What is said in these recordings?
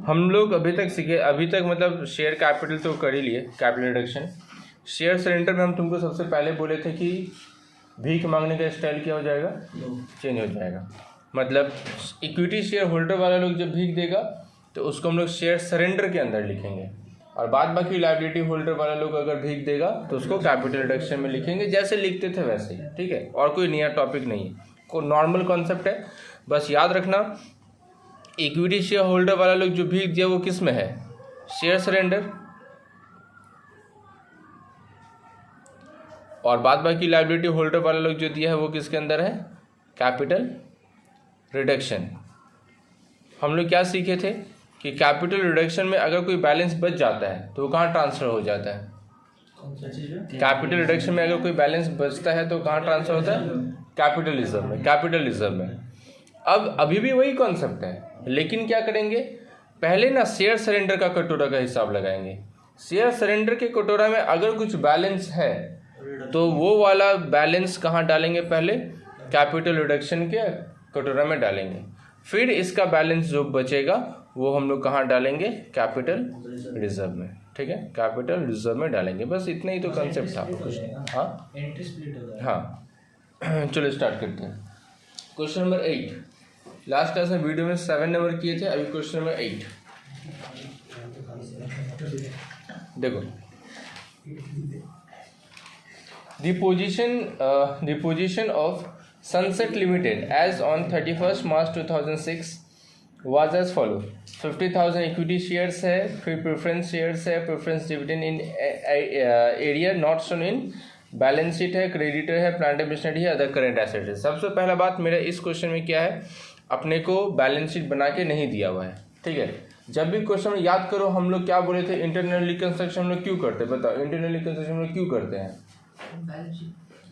हम लोग अभी तक सीखे, अभी तक मतलब शेयर कैपिटल तो कर ही लिए, कैपिटल रिडक्शन। शेयर सरेंडर में हम तुमको सबसे पहले बोले थे कि भीख मांगने का स्टाइल क्या हो जाएगा, चेंज हो जाएगा। मतलब इक्विटी शेयर होल्डर वाला लोग जब भीख देगा तो उसको हम लोग शेयर सरेंडर के अंदर लिखेंगे, और बाद बाकी लायबिलिटी होल्डर वाला लोग अगर भीख देगा तो उसको कैपिटल रिडक्शन में लिखेंगे, जैसे लिखते थे वैसे ही। ठीक है, और कोई नया टॉपिक नहीं है, को नॉर्मल कॉन्सेप्ट है। बस याद रखना इक्विटी शेयर होल्डर वाला लोग जो भीख दिया वो किस में है, शेयर सरेंडर, और बाद बाकी लायबिलिटी होल्डर वाला लोग जो दिया है वो किसके अंदर है, कैपिटल रिडक्शन। हम लोग क्या सीखे थे कि कैपिटल रिडक्शन में अगर कोई बैलेंस बच जाता है तो वो कहाँ ट्रांसफर हो जाता है, कैपिटल रिडक्शन में अगर कोई बैलेंस बचता है तो कहाँ ट्रांसफर होता है, कैपिटल रिजर्व में, कैपिटल रिजर्व में। अब अभी भी वही कॉन्सेप्ट है, लेकिन क्या करेंगे, पहले ना शेयर सरेंडर का कटोरा का हिसाब लगाएंगे। शेयर सरेंडर के कटोरा में अगर कुछ बैलेंस है तो वो वाला बैलेंस कहाँ डालेंगे, पहले कैपिटल रिडक्शन के कटोरा में डालेंगे, फिर इसका बैलेंस जो बचेगा वो हम लोग कहाँ डालेंगे, कैपिटल रिजर्व में। ठीक है, कैपिटल रिजर्व में डालेंगे। बस इतना ही तो कंसेप्ट था। हाँ हाँ, चलो स्टार्ट करते हैं। क्वेश्चन नंबर 8, लास्ट क्लास में वीडियो में 7 नंबर किए थे, अभी क्वेश्चन नंबर 8 देखो। The position of Sunset Limited as on 31st March 2006 was as follow: 50,000 equity shares है, फिर प्रेफरेंस शेयर्स है, preference dividend in area not shown in balance sheet है, क्रेडिटर है, प्लांट एंड मशीनरी है, other current asset है। सबसे पहला बात मेरा इस क्वेश्चन में क्या है, अपने को बैलेंस शीट बना के नहीं दिया हुआ है। ठीक है, जब भी क्वेश्चन में याद करो हम लोग क्या बोले थे, इंटरनल रिकंस्ट्रक्शन हम लोग क्यों करते हैं, बताओ इंटरनल रिकंस्ट्रक्शन हम लोग क्यों करते हैं,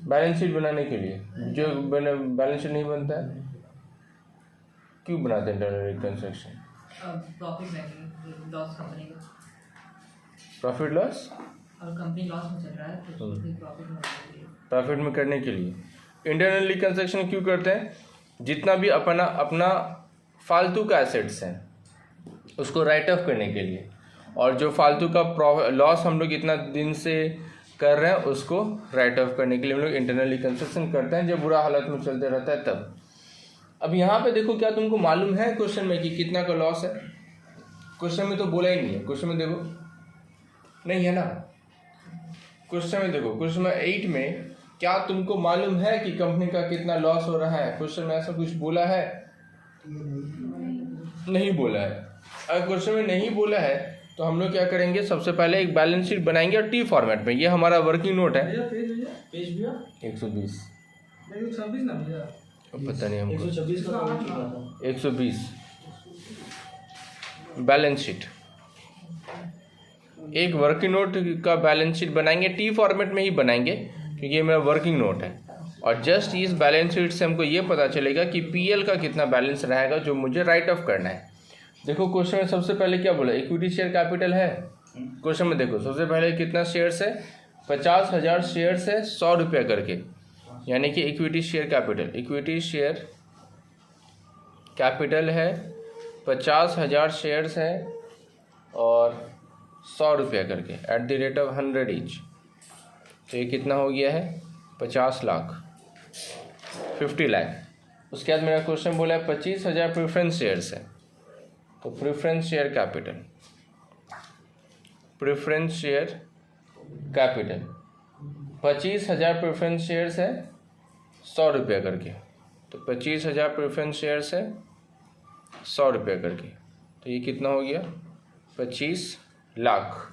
बैलेंस शीट बनाने के लिए। जो बैलेंस शीट नहीं बनता है क्यों बनाते हैं इंटरनल रिकंस्ट्रक्शन, प्रॉफिट लॉस, और कंपनी लॉस में चल रहा है तो प्रॉफिट में करने के लिए इंटरनल रिकंस्ट्रक्शन क्यों करते हैं, जितना भी अपना फालतू का एसेट्स हैं उसको राइट ऑफ करने के लिए, और जो फालतू का लॉस हम लोग इतना दिन से कर रहे हैं उसको राइट ऑफ करने के लिए हम लोग इंटरनल रिकंस्ट्रक्शन करते हैं, जब बुरा हालत में चलते रहता है तब। अब यहाँ पे देखो, क्या तुमको मालूम है क्वेश्चन में कि कितना का लॉस है, क्वेश्चन में तो बोला ही नहीं है। क्वेश्चन में देखो, नहीं है ना, क्वेश्चन में देखो, क्वेश्चन में 8 में क्या तुमको मालूम है कि कंपनी का कितना लॉस हो रहा है, क्वेश्चन में ऐसा कुछ बोला है, नहीं बोला है। अगर क्वेश्चन में नहीं बोला है तो हम लोग क्या करेंगे, सबसे पहले एक बैलेंस शीट बनाएंगे और टी फॉर्मेट में। ये हमारा वर्किंग नोट है, 120 पता नहीं हमको, 120 बैलेंस शीट, एक वर्किंग नोट का बैलेंस शीट बनाएंगे, टी फॉर्मेट में ही बनाएंगे क्योंकि ये मेरा वर्किंग नोट है। और जस्ट इस बैलेंस शीट से हमको ये पता चलेगा कि पीएल का कितना बैलेंस रहेगा जो मुझे राइट ऑफ करना है। देखो क्वेश्चन में सबसे पहले क्या बोला, इक्विटी शेयर कैपिटल है। क्वेश्चन में देखो सबसे पहले कितना शेयर्स है, 50,000 शेयर्स है 100 रुपया करके, यानी कि equity share capital, equity share capital है 50,000 शेयर्स है और 100 रुपया करके at the rate of 100 each. तो ये कितना हो गया है, 50 लाख, 50 लाख। उसके बाद मेरा क्वेश्चन बोला है 25,000 प्रेफरेंस शेयर्स है, तो preference share capital, preference share capital 25,000 preference shares है 100 रुपया करके, तो 25,000 प्रेफरेंस शेयर्स है 100 रुपया करके, तो ये कितना हो गया, 25 लाख।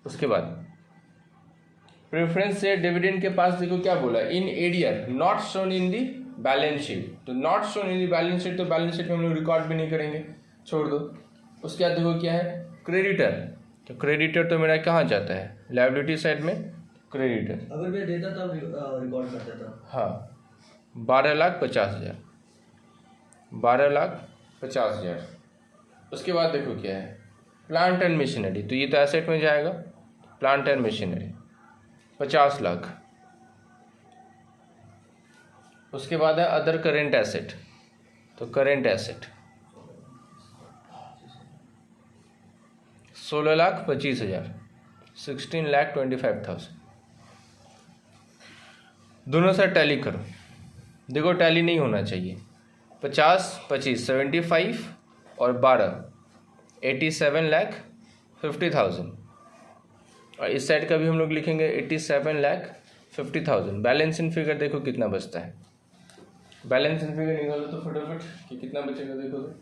उसके बाद प्रेफरेंस शेयर डिविडेंड के पास देखो क्या बोला, in arrear not shown in the balance sheet, तो not shown in the balance sheet, तो बैलेंस शीट में हम लोग रिकॉर्ड भी नहीं करेंगे, छोड़ दो। उसके बाद देखो क्या है, क्रेडिटर, तो क्रेडिटर तो मेरा कहाँ जाता है, लायबिलिटी साइड में क्रेडिटर, अगर मैं देता तब रिकॉर्ड करता था। हाँ 12,50,000, 12,50,000। उसके बाद देखो क्या है, प्लांट एंड मशीनरी, तो ये तो एसेट में जाएगा, प्लांट एंड मशीनरी 50 लाख। उसके बाद है अदर करेंट एसेट, तो करेंट एसेट 16,25,000, 16,25,000। दोनों साथ टैली करो, देखो टैली नहीं होना चाहिए। 50, 25, 75 और 12, 87,50,000। और इस साइड का भी हम लोग लिखेंगे 87,50,000। बैलेंस इन फिगर देखो कितना बचता है। बैलेंस इन फिगर निकालो तो फटाफट कि कितना बचेगा। देखो तो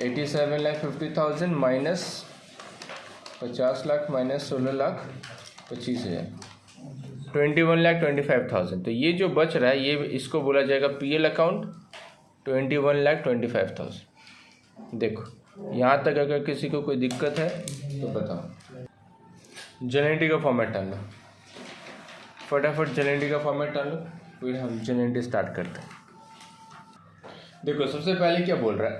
87,50,000 माइनस 50 लाख माइनस 16,25,000, 21,25,000। तो ये जो बच रहा है ये इसको बोला जाएगा पीएल अकाउंट, 21,25,000। देखो यहाँ तक अगर किसी को कोई दिक्कत है तो बताओ। जनरेटी का फॉर्मेट डाल लो फटाफट, जनरेटी का फॉर्मेट डाल लो, फिर हम जनरेटी स्टार्ट करते हैं। देखो सबसे पहले क्या बोल रहा है,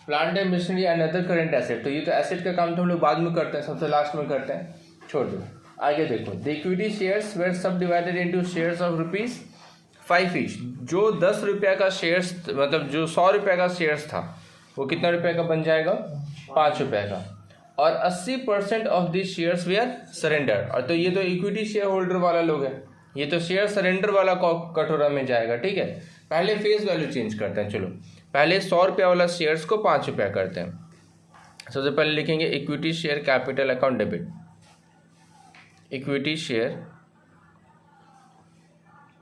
plant and machinery and other current asset. तो ये तो एसेट का काम तो हम लोग बाद में करते हैं, सबसे लास्ट में करते हैं, छोड़ दो। आगे देखो, द इक्विटी शेयर्स वेर सब divided into shares of ₹5 each. जो 10 रुपये का शेयर्स, मतलब जो 100 रुपये का शेयर्स था वो कितना रुपये का बन जाएगा, 5 रुपये का। और 80% ऑफ दिस शेयर्स वे आर सरेंडर। और तो ये तो इक्विटी शेयर होल्डर वाला लोग है, ये तो शेयर सरेंडर वाला कटोरा में जाएगा। ठीक है, पहले फेस वैल्यू चेंज करते हैं। चलो पहले 100 रुपये वाला शेयर्स को 5 रुपया करते हैं। सबसे पहले लिखेंगे equity share capital account debit, equity share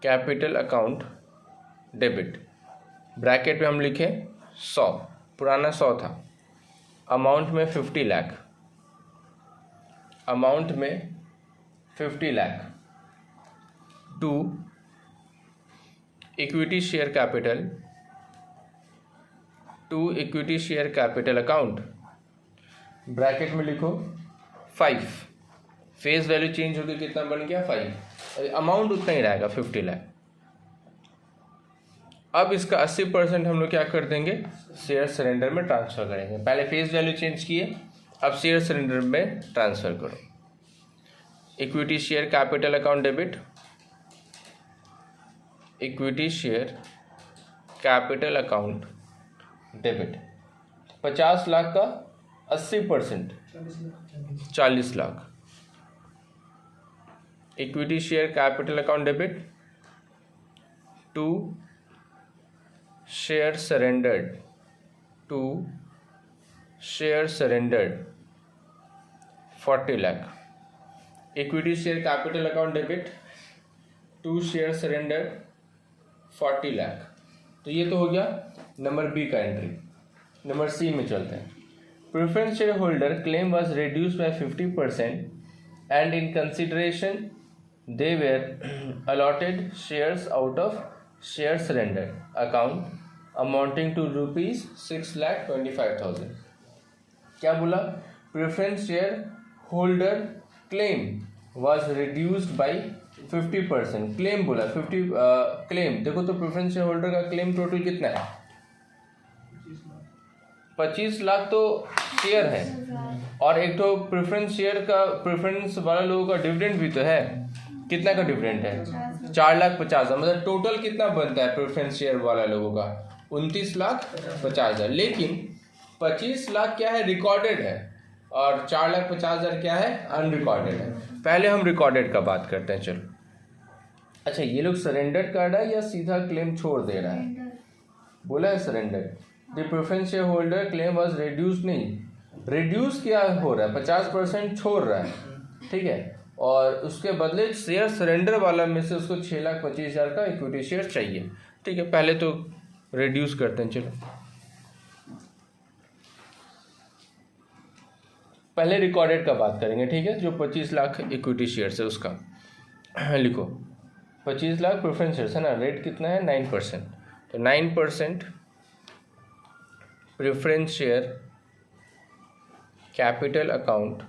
capital account debit, bracket में हम लिखें 100, पुराना 100 था, अमाउंट में 50 लाख, अमाउंट में 50 lakh, to equity share capital, to equity share capital account, bracket में लिखो 5, फेस वैल्यू चेंज होकर कितना बन गया 5, अमाउंट उतना ही रहेगा 50 लाख। अब इसका 80% हम लोग क्या कर देंगे, शेयर सरेंडर में ट्रांसफर करेंगे। पहले फेस वैल्यू चेंज किए, अब शेयर सरेंडर में ट्रांसफर करो। Equity share capital account debit, equity share capital account debit, 50 lakh का 80% 40 lakh, equity share capital account debit, to share surrendered, to share surrendered 40 lakh, equity share capital account debit, to share surrendered 40 lakh. तो ये तो हो गया number B का entry. Number C में चलते हैं। Preference share holder claim was reduce by 50% and in consideration they were allotted shares out of share surrender account amounting to ₹6,25,000। क्या बोला, preference share holder claim was reduced by 50%। Claim बोला 50 claim. देखो तो preference share holder का claim total कितना है, 25 लाख तो share है, और एक तो प्रेफरेंस शेयर का, प्रेफरेंस वाला लोगों का डिविडेंड भी तो है। कितना का डिविडेंड है, 4,50,000। मतलब टोटल कितना बनता है प्रेफरेंस शेयर वाला लोगों का, 29,50,000। लेकिन 25 लाख क्या है, रिकॉर्डेड है, और 4,50,000 क्या है, अनरिकॉर्डेड है। पहले हम रिकॉर्डेड का बात करते हैं। चलो अच्छा, ये लोग सरेंडर कर रहा है या सीधा क्लेम छोड़ दे रहा है, बोला है surrender. The preference share holder claim was reduce, नहीं रिड्यूस क्या हो रहा है, 50% छोड़ रहा है। ठीक है, और उसके बदले शेयर सरेंडर वाला में से उसको 6,25,000 का इक्विटी शेयर चाहिए। ठीक है, पहले तो रिड्यूस करते हैं। चलो पहले रिकॉर्डेड का बात करेंगे। ठीक है, जो 25 लाख इक्विटी शेयर है उसका लिखो, 25 लाख प्रेफरेंस शेयर है ना, रेट कितना है 9%। तो 9% preference share capital account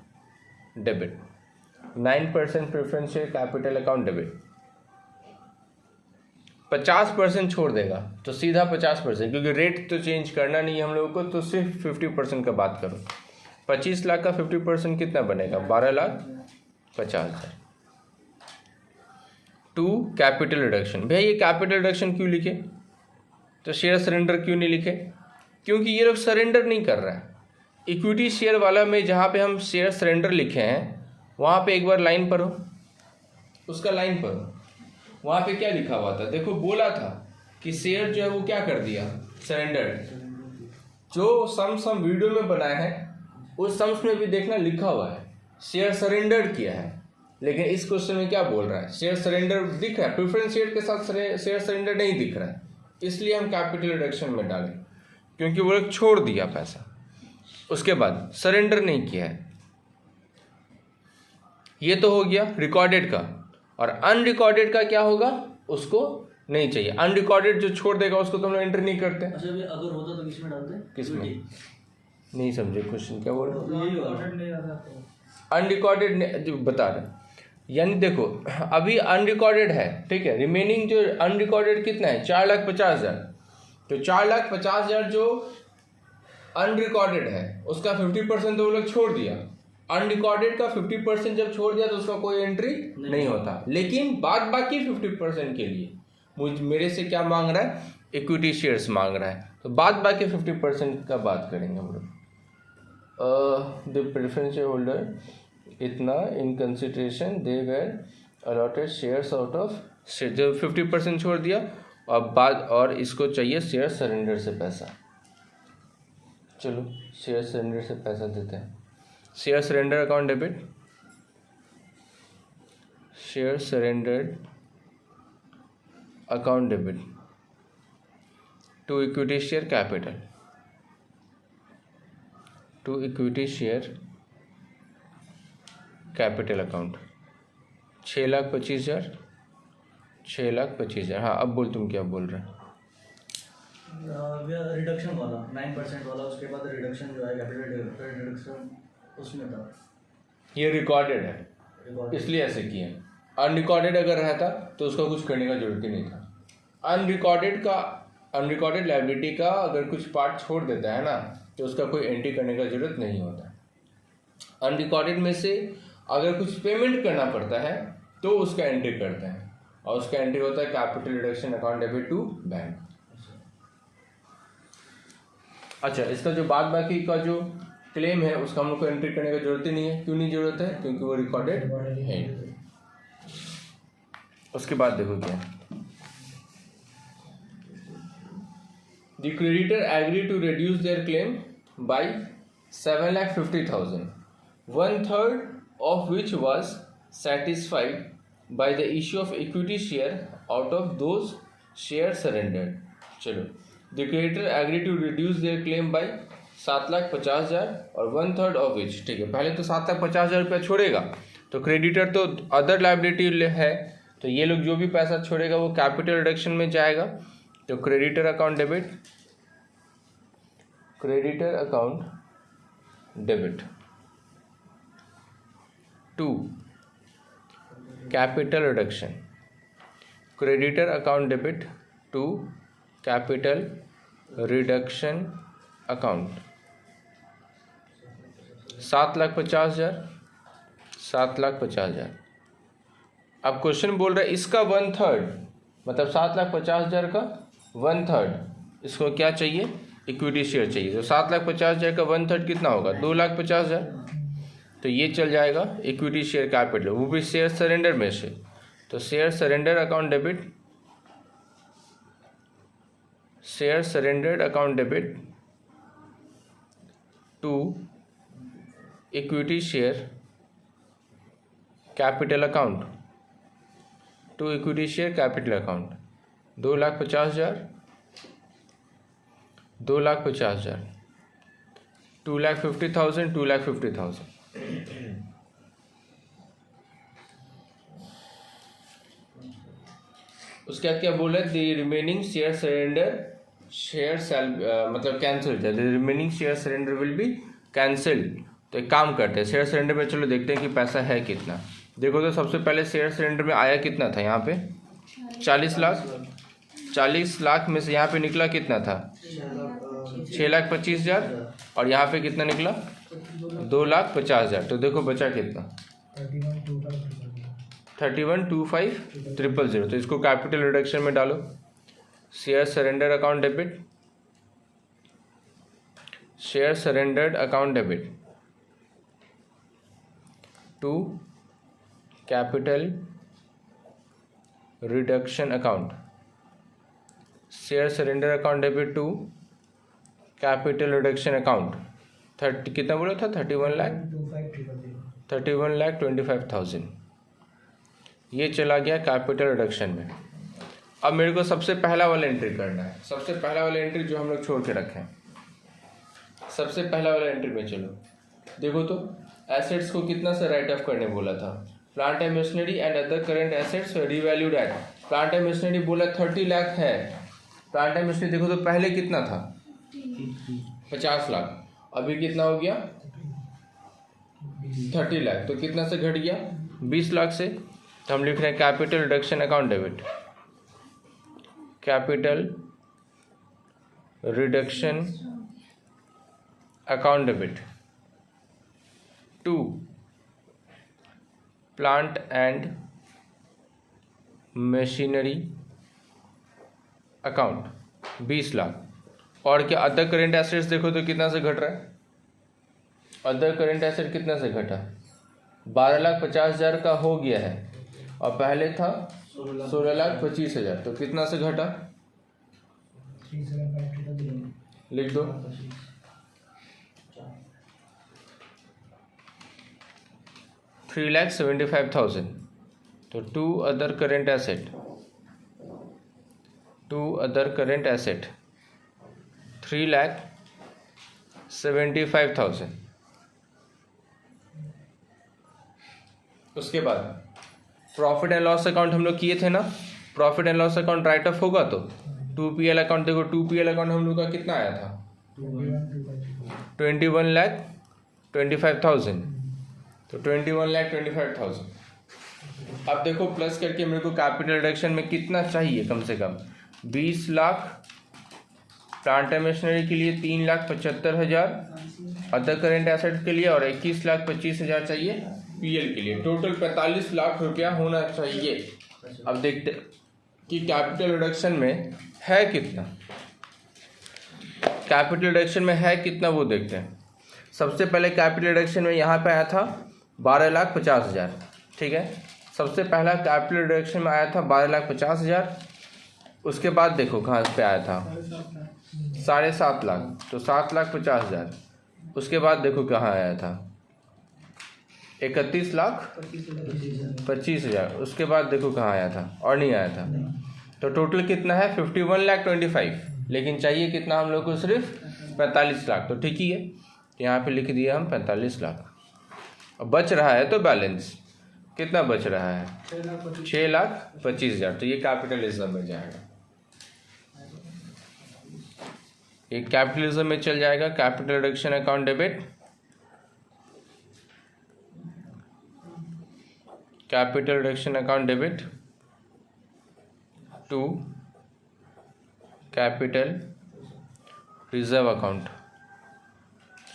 debit, 9% preference share capital account debit. 50% छोड़ देगा तो सीधा 50%, क्योंकि रेट तो चेंज करना नहीं है हम लोगों को, तो सिर्फ 50% का बात करो। 25 लाख का 50% कितना बनेगा, 12,50,000। To capital reduction. भैया ये कैपिटल रिडक्शन क्यों लिखे, तो शेयर सरेंडर क्यों नहीं लिखे? क्योंकि ये लोग सरेंडर नहीं कर रहा है। इक्विटी शेयर वाला में जहाँ पे हम शेयर सरेंडर लिखे हैं वहाँ पे एक बार लाइन पढ़ो, उसका लाइन पढ़ो। वहाँ पे क्या लिखा हुआ था? देखो बोला था कि शेयर जो है वो क्या कर दिया, सरेंडर। जो सम वीडियो में बनाए हैं उस सम्स में भी देखना लिखा हुआ है शेयर सरेंडर किया है, लेकिन इस क्वेश्चन में क्या बोल रहा है, शेयर सरेंडर दिख रहा है, प्रेफरेंस शेयर के साथ शेयर सरेंडर नहीं दिख रहा है। इसलिए हम कैपिटल रिडक्शन में डालें, क्योंकि वो लोग छोड़ दिया पैसा, उसके बाद सरेंडर नहीं किया है। ये तो हो गया रिकॉर्डेड का। और अनरिकॉर्डेड का क्या होगा, उसको नहीं चाहिए। अनरिकॉर्डेड जो छोड़ देगा उसको तो हम लोग एंटर नहीं करते। अच्छा अभी अगर होता तो किस में डालते? किस में? नहीं समझे क्वेश्चन क्या बोल रहे? यही होगा। अनरिकॉर्डेड जो बता रहे, यानी देखो अभी अनरिकॉर्डेड है, ठीक है। रिमेनिंग जो अनरिकॉर्डेड कितना है, 4,50,000। तो 4,50,000 जो अनरिकॉर्डेड है उसका 50% तो वो लोग छोड़ दिया। अनरिकॉर्डेड का 50% जब छोड़ दिया तो उसका कोई एंट्री नहीं होता। लेकिन बाद बाकी 50% के लिए मेरे से क्या मांग रहा है, इक्विटी शेयर्स मांग रहा है। तो बाद बाकी 50% का बात करेंगे हम लोग। द प्रेफरेंस शेयर होल्डर इतना in consideration they were allotted shares out of, जो 50% छोड़ दिया और बाद, और इसको चाहिए शेयर सरेंडर से पैसा। चलो शेयर सरेंडर से पैसा देते हैं। Share surrender account debit, share surrender account debit to equity share capital, to equity share capital account 6,25,000, 6,25,000। हाँ अब बोल, तुम क्या बोल रहे हो? रिडक्शन वाला 9% वाला, उसके बाद रिडक्शन जो है कैपिटल रिडक्शन उसमें था। ये रिकॉर्डेड है इसलिए ऐसे किए। अनरिकॉर्डेड अगर रहता तो उसका कुछ करने का जरूरत ही नहीं था। अनरिकॉर्डेड लायबिलिटी का अगर कुछ पार्ट छोड़ देता है ना तो उसका कोई एंट्री करने का जरूरत नहीं होता। अनरिकॉर्डेड में से अगर कुछ पेमेंट करना पड़ता है तो उसका एंट्री करते हैं, और उसका एंट्री होता है capital reduction account debit to bank. अच्छा, इसका जो बाद बाकी का जो क्लेम है उसका हम लोग को एंट्री करने की जरूरत ही नहीं है। क्यों नहीं जरूरत है? क्योंकि वो रिकॉर्डेड है। उसके बाद देखो क्या, the creditor agree to reduce their claim by 7,50,000, 1/3 of which was satisfied by the issue of equity share out of those shares surrendered. चलो, the creditor agreed to reduce their claim by 7,50,000 और 1/3 of which, ठीक है, पहले तो 7,50,000 रुपया छोड़ेगा तो creditor तो अदर लाइबिलिटी है, तो ये लोग जो भी पैसा छोड़ेगा वो कैपिटल रिडक्शन में जाएगा। तो creditor account debit, creditor account debit to capital reduction, creditor account debit to capital reduction account 7,50,000, 7,50,000। अब क्वेश्चन बोल रहा है इसका 1/3, मतलब 7,50,000 का 1/3, इसको क्या चाहिए, इक्विटी शेयर चाहिए। तो 7,50,000 का 1/3 कितना होगा, 2,50,000। तो ये चल जाएगा इक्विटी शेयर कैपिटल, वो भी शेयर सरेंडर में से। तो share surrender account debit, share surrender account debit to equity share capital account, to equity share capital account 2,50,000, 2,50,000, 2,50,000, 2,50,000। उसका क्या बोला, द रिमेनिंग शेयर सरेंडर मतलब cancel, the remaining share surrender will be cancelled. तो एक काम करते हैं, शेयर सरेंडर में चलो देखते हैं कि पैसा है कितना। देखो तो सबसे पहले शेयर सरेंडर में आया कितना था, यहाँ पे 40 लाख, 40 लाख में से यहाँ पे निकला कितना था, 6,25,000, और यहाँ पे कितना निकला 2,50,000। तो देखो बचा कितना, 31,25,000। तो इसको कैपिटल रिडक्शन में डालो। Share surrender account debit, share surrendered account debit to capital reduction account, share surrender account debit to capital reduction account. 30 कितना बोला था? 31,25,000। ये चला गया कैपिटल रिडक्शन में। अब मेरे को सबसे पहला वाला एंट्री करना है, सबसे पहला वाला एंट्री जो हम लोग छोड़ के रखे हैं। सबसे पहला वाला एंट्री में चलो देखो तो एसेट्स को कितना से राइट ऑफ करने बोला था? Plant and machinery and other current assets revalued at, plant and machinery बोला 30 लाख है। प्लांट एंड मशीनरी देखो तो पहले कितना था? 50 लाख। अभी कितना हो गया? 30 लाख। तो कितना से घट गया? 20 लाख से। तो हम लिख रहे हैं capital reduction account debit, capital reduction account debit to plant and machinery account 20 lakh. और क्या अदर करेंट एसेट्स देखो तो कितना से घट रहा है? अदर करेंट एसेट कितना से घटा? 12,50,000 का हो गया है और पहले था 16,25,000। तो कितना से घटा? लिख दो। 3,75,000। तो टू अदर करेंट एसेट 3,75,000। उसके बाद प्रॉफिट एंड लॉस अकाउंट हम लोग किए थे ना, profit and loss account right of होगा तो 2PL अकाउंट देखो, 2PL अकाउंट हम लोग का कितना आया था? 21,25,000। तो 21,25,000। अब देखो प्लस करके मेरे को कैपिटल रिडक्शन में कितना चाहिए? कम से कम 20 लाख प्लांट एंड मशीनरी के लिए, 3,75,000 अदर करेंट एसेट के लिए और 21,25,000 चाहिए PL के लिए। टोटल 45 लाख रुपया होना चाहिए। अब देखते कि कैपिटल रिडक्शन में है कितना, कैपिटल रिडक्शन में है कितना वो देखते हैं। सबसे पहले कैपिटल रिडक्शन में यहाँ पे आया था 12,50,000, ठीक है। सबसे पहला कैपिटल रिडक्शन में आया था 12,50,000। उसके बाद देखो कहाँ पे आया था? 7.5 लाख। तो 7,50,000। उसके बाद देखो कहाँ आया था? 31,25,000। उसके बाद देखो कहाँ आया था? और नहीं आया था। तो टोटल कितना है? 51,25,000। लेकिन चाहिए कितना हम लोग को? सिर्फ 45 लाख। तो ठीक ही है, यहाँ पे लिख दिया हम 45 लाख। अब बच रहा है तो बैलेंस कितना बच रहा है? 6,25,000। तो ये कैपिटलिज्म में जाएगा, ये कैपिटलिज्म में चल जाएगा। Capital reduction account debit, capital reduction account debit to capital reserve account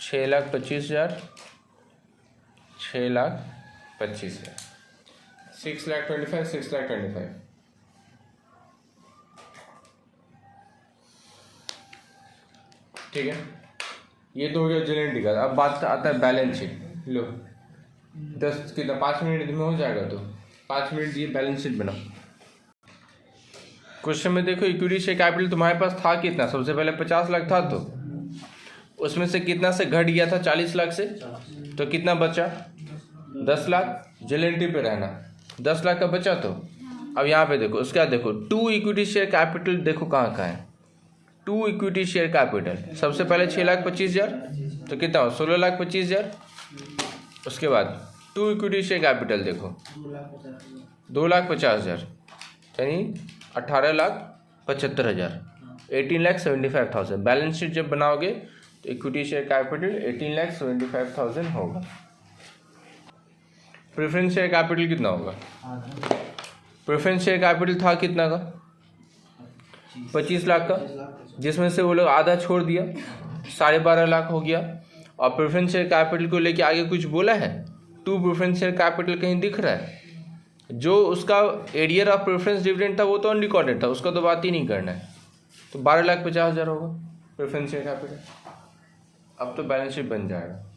6,25,000, 6,25,000, 6,25,000, 6,25,000। ठीक है, ये तो हो गया जेनेरेटी का। अब बात आता है बैलेंस शीट। लो 10 कितना 5 मिनट में हो जाएगा, तो 5 मिनट दिए बैलेंस शीट बनाओ। क्वेश्चन में देखो इक्विटी शेयर कैपिटल तुम्हारे पास था कितना? सबसे पहले 50 लाख था, तो उसमें से कितना से घट गया था? 40 लाख से। तो कितना बचा? 10 लाख। जेनेरेटी पे रहना, 10 लाख का बचा। तो अब यहाँ पे देखो, उसके बाद देखो टू इक्विटी शेयर कैपिटल, देखो कहाँ है? टू इक्विटी शेयर कैपिटल सबसे पहले 6,25,000। तो कितना हो? 16,25,000। उसके बाद टू इक्विटी शेयर कैपिटल देखो 2,50,000, यानी 18,75,000, 18,75,000। बैलेंस शीट जब बनाओगे तो इक्विटी शेयर कैपिटल 18,75,000 होगा। प्रेफरेंस शेयर कैपिटल कितना होगा? प्रेफरेंस शेयर कैपिटल था कितना का? 25 लाख का, जिसमें से वो लोग आधा छोड़ दिया, 12.5 लाख हो गया। और प्रेफरेंस शेयर कैपिटल को लेके आगे कुछ बोला है? टू प्रेफरेंस शेयर कैपिटल कहीं दिख रहा है? जो उसका एरियर ऑफ प्रेफरेंस डिविडेंड था वो तो अनरिकॉर्डेड था, उसका तो बात ही नहीं करना है। तो 12,50,000 होगा प्रेफरेंस शेयर कैपिटल। अब तो बैलेंस शीट बन जाएगा।